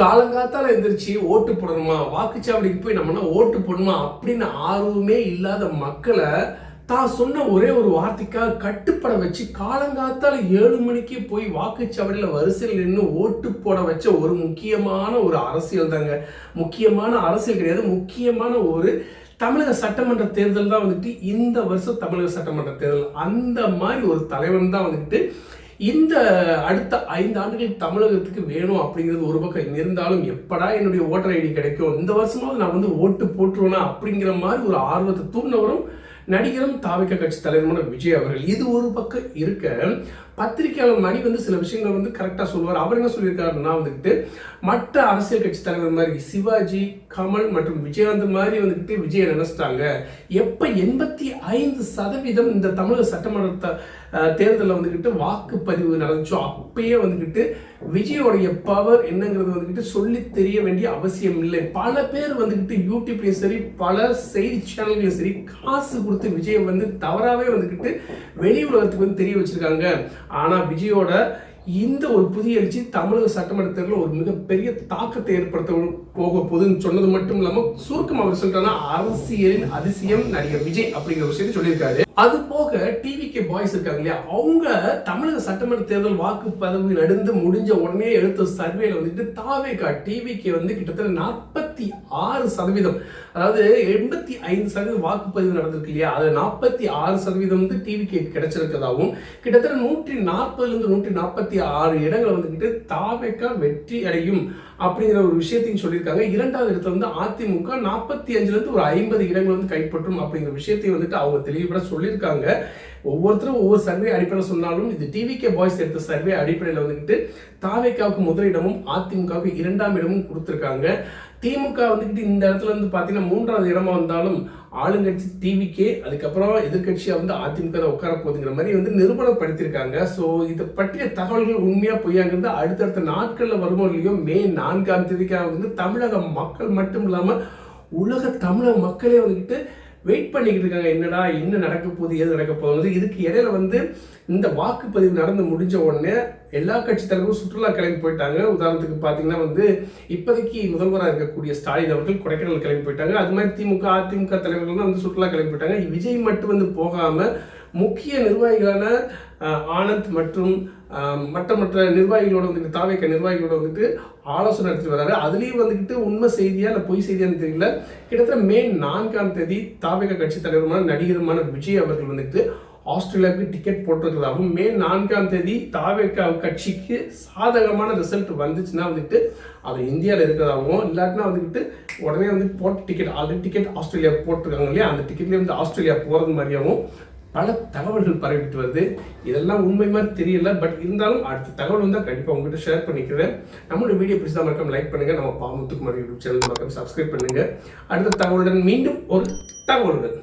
காலங்காத்தால எந்திரிச்சு ஓட்டு போடணுமா, வாக்குச்சாவடிக்கு போய் நம்மனா ஓட்டு போடணுமா அப்படின்னு ஆர்வமே இல்லாத மக்களை தான் சொன்ன ஒரே ஒரு வார்த்தைக்காக கட்டுப்பட வச்சு காலங்காத்தால 7 மணிக்கு போய் வாக்குச்சாவடியில வரிசையில் நின்று ஓட்டு போட வச்ச ஒரு முக்கியமான ஒரு அரசியல் தாங்க. முக்கியமான அரசியல் கிடையாது, முக்கியமான ஒரு தமிழக சட்டமன்ற தேர்தல் தான் வந்துட்டு இந்த வருஷம் தமிழக சட்டமன்ற தேர்தல். அந்த மாதிரி ஒரு தலைவன் தான் வந்துட்டு இந்த அடுத்த 5 ஆண்டுகள் தமிழகத்துக்கு வேணும் அப்படிங்கிறது ஒரு பக்கம் இருந்தாலும், எப்படா என்னுடைய ஓட்டர் ஐடி கிடைக்கும், இந்த வருஷமாவது நான் வந்து ஓட்டு போட்டுருவேனா அப்படிங்கிற மாதிரி ஒரு ஆர்வத்தை தூண்டினவரும் நடிகரும் தாவிக கட்சி தலைவரான விஜய் அவர்கள். இது ஒரு பக்கம் இருக்க, பத்திரிகையாளர் மணி வந்து சில விஷயங்கள் வந்து கரெக்டாக சொல்லுவார். அவர் என்ன சொல்லியிருக்காருன்னா வந்துட்டு மற்ற அரசியல் கட்சி தலைவர் மாதிரி சிவாஜி, கமல் மற்றும் விஜயகாந்த் மாதிரி வந்துட்டு விஜய் நினைச்சிட்டாங்க. எப்போ 85% இந்த தமிழக சட்டமன்ற தேர்தலில் வந்துக்கிட்டு வாக்குப்பதிவு நடந்துச்சோ அப்பயே வந்துக்கிட்டு விஜயோடைய பவர் என்னங்கிறது வந்துக்கிட்டு சொல்லி தெரிய வேண்டிய அவசியம் இல்லை. பல பேர் வந்துக்கிட்டு யூடியூப்லையும் சரி, பல செய்தி சேனல்களையும் சரி காசு கொடுத்து விஜயை வந்து தவறாகவே வந்துக்கிட்டு வெளி உலகத்துக்கு வந்து தெரிய வச்சிருக்காங்க. ஆனால் விஜயோட இந்த ஒரு புதிய எழுச்சி தமிழக சட்டமன்ற தேர்தலில் ஒரு மிகப்பெரிய தாக்கத்தை ஏற்படுத்த போக போகுதுன்னு சொன்னது மட்டும் இல்லாமல் சுருக்கம் அவர் சொல்றாங்கன்னா அரசியலின் அதிசயம் நடிகர் விஜய் அப்படிங்கிற விஷயத்தை சொல்லியிருக்காரு. அது போக டிவிகே பாய்ஸ் இருக்காங்க இல்லையா, அவங்க தமிழக சட்டமன்ற தேர்தல் வாக்குப்பதிவு நடந்து முடிஞ்ச உடனே எடுத்த சர்வேல வந்துட்டு தாவேகா டிவிகே வந்து கிட்டத்தட்ட 46%, அதாவது 85% வாக்குப்பதிவு நடந்திருக்கு இல்லையா, அது 46% வந்து டிவிகே கிடைச்சிருக்கிறதாகவும், கிட்டத்தட்ட 140 146 இடங்களை வந்துக்கிட்டு தாவேகா வெற்றி அடையும் அப்படிங்கிற ஒரு விஷயத்தையும் சொல்லியிருக்காங்க. 2வது இடத்துல வந்து அதிமுக 45 ஒரு 50 இடங்கள் வந்து கைப்பற்றும் அப்படிங்கிற விஷயத்தையும் வந்துட்டு அவங்க தெளிவுபட சொல்லியிருக்காங்க. ஒவ்வொருத்தரும் ஒவ்வொரு சர்வே அடிப்படையில் சொன்னாலும் இது டிவிகே பாய்ஸ் எடுத்த சர்வே அடிப்படையில் வந்துக்கிட்டு தாவேகாவுக்கு முதலிடமும் அதிமுகவுக்கு 2ஆம் இடமும் கொடுத்துருக்காங்க. திமுக வந்துக்கிட்டு இந்த இடத்துல வந்து பார்த்தீங்கன்னா 3வது இடமா வந்தாலும் ஆளுங்கட்சி டிவிகே, அதுக்கப்புறம் எதிர்கட்சியாக வந்து அதிமுக தான் உட்கார போகுதுங்கிற மாதிரி வந்து நிரூபணப்படுத்தியிருக்காங்க. ஸோ இதை பற்றிய தகவல்கள் உண்மையாக பொய்யாங்கிறது அடுத்தடுத்த நாட்களில் வருமோ இல்லையோ, மே 4ஆம் தேதிக்காக வந்து தமிழக மக்கள் மட்டும் இல்லாமல் உலக தமிழக மக்களே வந்துக்கிட்டு வெயிட் பண்ணிக்கிட்டு இருக்காங்க. என்னடா என்ன நடக்க போகுது, ஏது நடக்க போகுது. இதுக்கு இடையில வந்து இந்த வாக்குப்பதிவு நடந்து முடிஞ்ச உடனே எல்லா கட்சி தலைவரும் சுற்றுலா கிளம்பி போயிட்டாங்க. உதாரணத்துக்கு பார்த்தீங்கன்னா வந்து இப்போதைக்கு முதல்வராக இருக்கக்கூடிய ஸ்டாலின் அவர்கள் கொடைக்கானல் கிளம்பி போயிட்டாங்க. அது மாதிரி திமுக அதிமுக தலைவர்கள் வந்து சுற்றுலா கிளம்பி போயிட்டாங்க. விஜய் மட்டும் வந்து போகாமல் முக்கிய நிர்வாகிகளான ஆனந்த் மற்றும் மற்ற நிர்வாகிகளோட வந்துட்டு தாவேக நிர்வாகிகளோட வந்துட்டு ஆலோசனை நடத்திட்டு வர்றாரு. அதுலேயும் வந்துக்கிட்டு உண்மை செய்தியா இல்லை பொய் செய்தியான்னு தெரியல. கிட்டத்தட்ட மே 4ஆம் தேதி தாவேக கட்சி தலைவருமான நடிகருமான விஜய் அவர்கள் வந்துட்டு ஆஸ்திரேலியாவுக்கு டிக்கெட் போட்டிருக்கிறதாகவும், மே 4ஆம் தேதி தாவேக கட்சிக்கு சாதகமான ரிசல்ட் வந்துச்சுன்னா வந்துட்டு அவர் இந்தியாவில் இருக்கிறதாகவும், இல்லாட்டினா வந்துக்கிட்டு உடனே வந்து போட்ட டிக்கெட் ஆல்ரெடி டிக்கெட் ஆஸ்திரேலியா போட்டிருக்காங்க இல்லையா, அந்த டிக்கெட்லேயே வந்து ஆஸ்திரேலியா போகிறது மாதிரியாகவும் பல தகவல்கள் பரவிட்டு வருது. இதெல்லாம் உண்மை மாதிரி தெரியல, பட் இருந்தாலும் அடுத்த தகவல் வந்தால் கண்டிப்பாக உங்ககிட்ட ஷேர் பண்ணிக்கிறேன். நம்மளோட வீடியோ பிடிச்சா மறக்காம லைக் பண்ணுங்கள். நம்ம பாமுத்துக்குமார் யூடியூப் சேனல் மறக்காம சப்ஸ்கிரைப் பண்ணுங்கள். அடுத்த தகவலுடன் மீண்டும் ஒரு தகவலுடன்